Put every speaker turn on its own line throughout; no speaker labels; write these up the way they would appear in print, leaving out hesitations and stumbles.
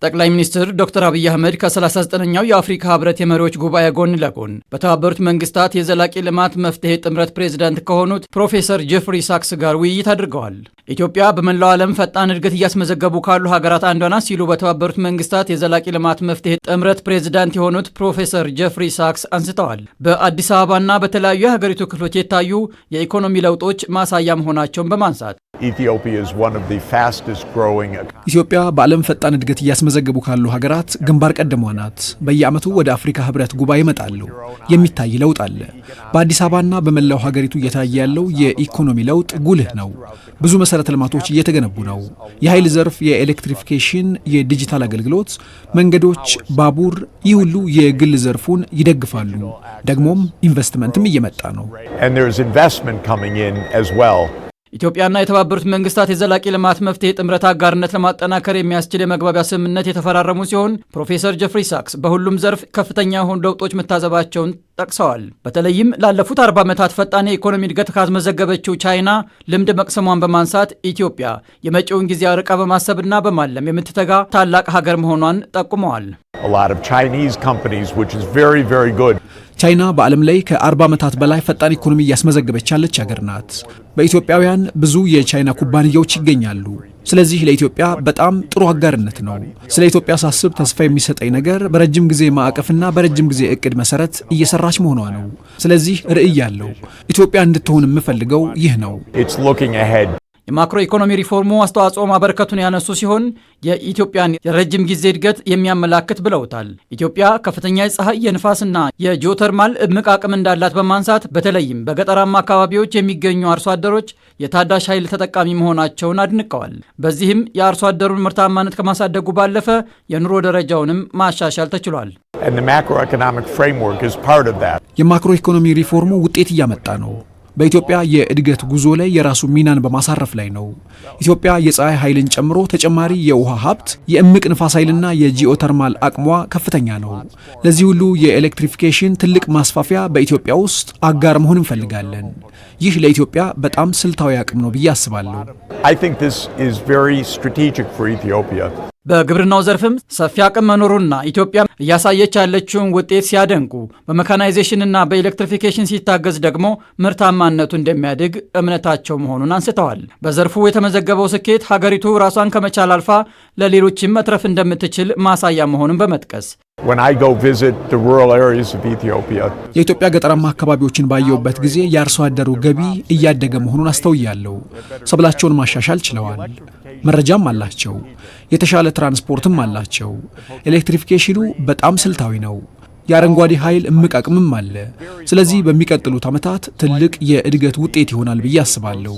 ጠቅላይ ሚኒስትር ዶክተር አብይ አህመድ ከ39ኛው የአፍሪካ ህብረት የመሪዎች ጉባኤ ጎን ለጎን በተባበሩት መንግስታት የዘላቂ ልማት መፍትሄ ጥምረት ፕሬዝዳንት ከሆኑት ፕሮፌሰር ጄፍሪ ሳክስ ጋር ውይይት አድርገዋል። ኢትዮጵያ በመላው ዓለም ፈጣን እድገት እያስመዘገቡ ካሉ ሀገራት አንዷ ናት ሲሉ በተባበሩት መንግስታት የዘላቂ ልማት መፍትሄ ጥምረት ፕሬዝዳንት የሆኑት ፕሮፌሰር ጄፍሪ ሳክስ አንስተዋል። በአዲስ አበባና በተለያዩ የሀገሪቱ ክፍሎች የታዩ የኢኮኖሚ ለውጦች ማሳያ መሆናቸውን በማንሳት
ኢትዮጵያ በዓለም ፈጣን እድገት እያስመዘገቡ ካሉ ሀገራት ግንባር ቀደሟ ናት። በየዓመቱ ወደ አፍሪካ ህብረት ጉባኤ ይመጣሉ። የሚታይ ለውጥ አለ። በአዲስ አበባና በመላው ሀገሪቱ እየታየ ያለው የኢኮኖሚ ለውጥ ጉልህ ነው። ብዙ መሰረተ ልማቶች እየተገነቡ ነው። የኃይል ዘርፍ፣ የኤሌክትሪፊኬሽን፣ የዲጂታል አገልግሎት፣ መንገዶች፣ ባቡር፣ ይህ ሁሉ የግል ዘርፉን ይደግፋሉ። ደግሞም ኢንቨስትመንትም እየመጣ ነው።
ኢትዮጵያና የተባበሩት መንግስታት የዘላቂ ልማት መፍትሄ ጥምረት አጋርነት ለማጠናከር የሚያስችል የመግባቢያ ስምምነት የተፈራረሙ ሲሆን ፕሮፌሰር ጄፍሪ ሳክስ በሁሉም ዘርፍ ከፍተኛ የሆኑ ለውጦች መታዘባቸውን ጠቅሰዋል። በተለይም ላለፉት 40 ዓመታት ፈጣን የኢኮኖሚ እድገት ካስመዘገበችው ቻይና ልምድ መቅሰሟን በማንሳት ኢትዮጵያ የመጪውን ጊዜ አርቃ በማሰብና በማለም የምትተጋ ታላቅ ሀገር መሆኗን ጠቁመዋል።
ቻይና በዓለም ላይ ከ40 ዓመታት በላይ ፈጣን ኢኮኖሚ እያስመዘገበች ያለች ሀገር ናት። በኢትዮጵያውያን ብዙ የቻይና ኩባንያዎች ይገኛሉ። ስለዚህ ለኢትዮጵያ በጣም ጥሩ አጋርነት ነው። ስለ ኢትዮጵያ ሳስብ ተስፋ የሚሰጠኝ ነገር በረጅም ጊዜ ማዕቀፍና በረጅም ጊዜ እቅድ መሰረት እየሰራች መሆኗ ነው። ስለዚህ ርዕይ ያለው ኢትዮጵያ እንድትሆን የምፈልገው ይህ ነው።
የማክሮ ኢኮኖሚ ሪፎርሙ አስተዋጽኦ ማበረከቱን ያነሱ ሲሆን የኢትዮጵያን የረጅም ጊዜ እድገት የሚያመላክት ብለውታል። ኢትዮጵያ ከፍተኛ የፀሐይ የንፋስና የጂኦተርማል እምቅ አቅም እንዳላት በማንሳት በተለይም በገጠራማ አካባቢዎች የሚገኙ አርሶ አደሮች የታዳሽ ኃይል ተጠቃሚ መሆናቸውን አድንቀዋል። በዚህም የአርሶ አደሩን ምርታማነት ከማሳደጉ ባለፈ የኑሮ ደረጃውንም ማሻሻል ተችሏል።
የማክሮ ኢኮኖሚ ሪፎርሙ ውጤት እያመጣ ነው። በኢትዮጵያ የእድገት ጉዞ ላይ የራሱ ሚናን በማሳረፍ ላይ ነው። ኢትዮጵያ የፀሐይ ኃይልን ጨምሮ ተጨማሪ የውሃ ሀብት፣ የእምቅ ንፋስ ኃይልና የጂኦተርማል አቅሟ ከፍተኛ ነው። ለዚህ ሁሉ የኤሌክትሪፊኬሽን ትልቅ ማስፋፊያ በኢትዮጵያ ውስጥ አጋር መሆን እንፈልጋለን። ይህ ለኢትዮጵያ በጣም ስልታዊ አቅም ነው ብዬ አስባለሁ።
በግብርናው ዘርፍም ሰፊ አቅም መኖሩና ኢትዮጵያ እያሳየች ያለችውን ውጤት ሲያደንቁ በሜካናይዜሽንና በኤሌክትሪፊኬሽን ሲታገዝ ደግሞ ምርታማነቱ እንደሚያድግ እምነታቸው መሆኑን አንስተዋል። በዘርፉ የተመዘገበው ስኬት ሀገሪቱ ራሷን ከመቻል አልፋ ለሌሎችም መትረፍ እንደምትችል ማሳያ መሆኑን በመጥቀስ
የኢትዮጵያ ገጠራማ አካባቢዎችን ባየሁበት ጊዜ የአርሶ አደሩ ገቢ እያደገ መሆኑን አስተውያለሁ። ሰብላቸውን ማሻሻል ችለዋል። መረጃም አላቸው። የተሻለ ትራንስፖርትም አላቸው። ኤሌክትሪፊኬሽኑ በጣም ስልታዊ ነው። የአረንጓዴ ኃይል እምቅ አቅምም አለ። ስለዚህ በሚቀጥሉት ዓመታት ትልቅ የእድገት ውጤት ይሆናል ብዬ አስባለሁ።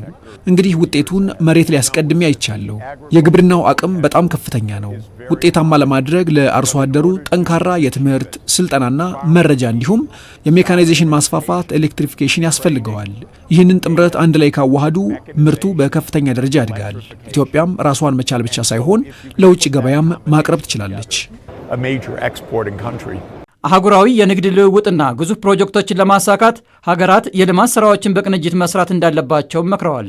እንግዲህ ውጤቱን መሬት ላይ አስቀድሜ አይቻለሁ። የግብርናው አቅም በጣም ከፍተኛ ነው። ውጤታማ ለማድረግ ለአርሶ አደሩ ጠንካራ የትምህርት ስልጠናና መረጃ እንዲሁም የሜካናይዜሽን ማስፋፋት፣ ኤሌክትሪፊኬሽን ያስፈልገዋል። ይህንን ጥምረት አንድ ላይ ካዋሃዱ ምርቱ በከፍተኛ ደረጃ ያድጋል። ኢትዮጵያም ራሷን መቻል ብቻ ሳይሆን ለውጭ ገበያም ማቅረብ ትችላለች።
አህጉራዊ የንግድ ልውውጥና ግዙፍ ፕሮጀክቶችን ለማሳካት ሀገራት የልማት ስራዎችን በቅንጅት መስራት እንዳለባቸው መክረዋል።